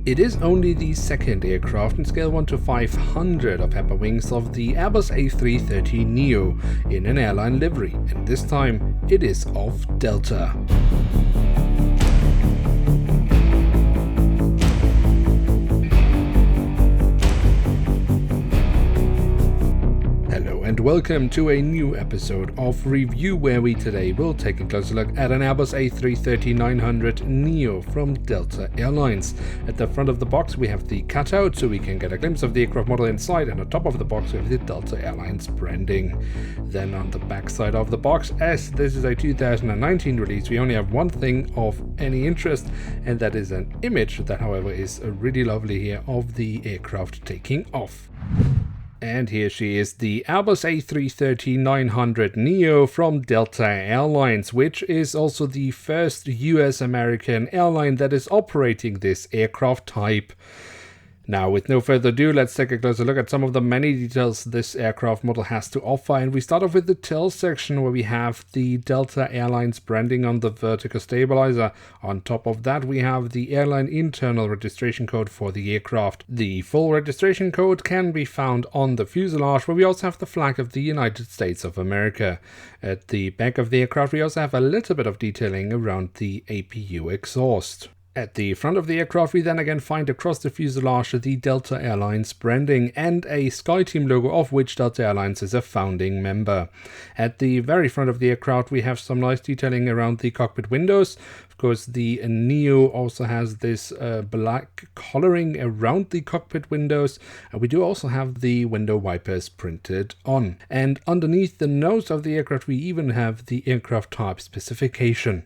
It is only the second aircraft in scale 1 to 500 of Herpa Wings of the Airbus A330-900 in an airline livery, and this time it is of Delta. And welcome to a new episode of Review, where we today will take a closer look at an Airbus A330-900NEO from Delta Airlines. At the front of the box we have the cutout so we can get a glimpse of the aircraft model inside, and on top of the box we have the Delta Airlines branding. Then on the back side of the box, as this is a 2019 release, we only have one thing of any interest, and that is an image that however is really lovely here of the aircraft taking off. And here she is, the Airbus A330-900NEO from Delta Airlines, which is also the first US-American airline that is operating this aircraft type. Now, with no further ado, let's take a closer look at some of the many details this aircraft model has to offer. And we start off with the tail section, where we have the Delta Airlines branding on the vertical stabilizer. On top of that, we have the airline internal registration code for the aircraft. The full registration code can be found on the fuselage, where we also have the flag of the United States of America. At the back of the aircraft, we also have a little bit of detailing around the APU exhaust. At the front of the aircraft, we then again find across the fuselage the Delta Airlines branding and a SkyTeam logo, of which Delta Airlines is a founding member. At the very front of the aircraft, we have some nice detailing around the cockpit windows. Of course, the Neo also has this black coloring around the cockpit windows, and we do also have the window wipers printed on. And underneath the nose of the aircraft, we even have the aircraft type specification.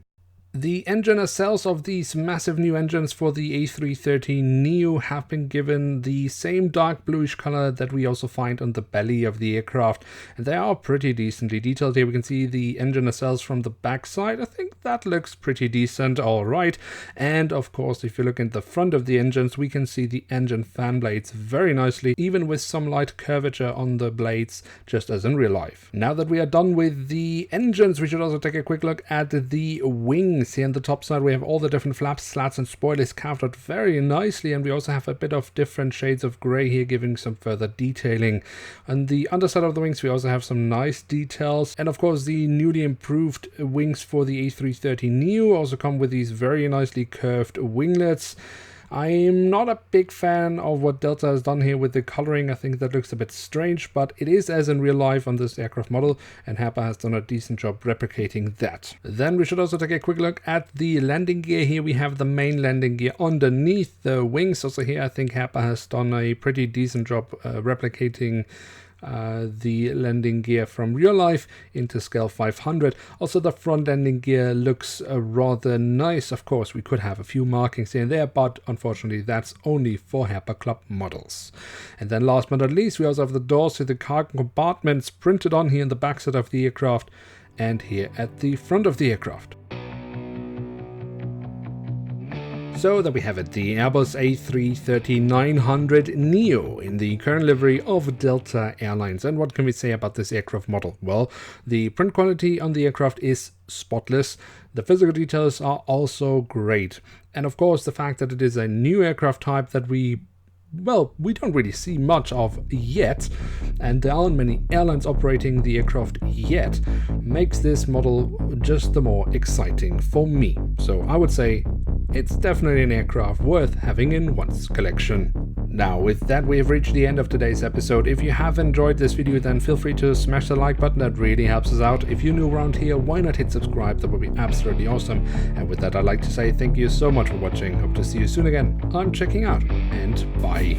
The engine nacelles of these massive new engines for the A330NEO have been given the same dark bluish color that we also find on the belly of the aircraft, and they are pretty decently detailed. Here we can see the engine nacelles from the backside. I think that looks pretty decent, alright. And of course, if you look in the front of the engines, we can see the engine fan blades very nicely, even with some light curvature on the blades, just as in real life. Now that we are done with the engines, we should also take a quick look at the wings. Here on the top side we have all the different flaps, slats and spoilers carved out very nicely, and we also have a bit of different shades of grey here, giving some further detailing. On the underside of the wings we also have some nice details, and of course the newly improved wings for the A330NEO also come with these very nicely curved winglets. I'm not a big fan of what Delta has done here with the coloring. I think that looks a bit strange, but it is as in real life on this aircraft model, and Herpa has done a decent job replicating that. Then we should also take a quick look at the landing gear. Here we have the main landing gear underneath the wings. Also here I think Herpa has done a pretty decent job replicating the landing gear from real life into scale 500. Also the front landing gear looks rather nice. Of course we could have a few markings here and there, but unfortunately that's only for Herpa Club models. And then last but not least, we also have the doors to the cargo compartments printed on here in the backside of the aircraft and here at the front of the aircraft. So there we have it, the Airbus A330-900NEO in the current livery of Delta Airlines. And what can we say about this aircraft model? Well, the print quality on the aircraft is spotless. The physical details are also great. And of course, the fact that it is a new aircraft type that we don't really see much of yet, and there aren't many airlines operating the aircraft yet, makes this model just the more exciting for me. So I would say it's definitely an aircraft worth having in one's collection. Now, with that, we have reached the end of today's episode. If you have enjoyed this video, then feel free to smash the like button. That really helps us out. If you're new around here, why not hit subscribe? That would be absolutely awesome. And with that, I'd like to say thank you so much for watching. Hope to see you soon again. I'm checking out, and bye.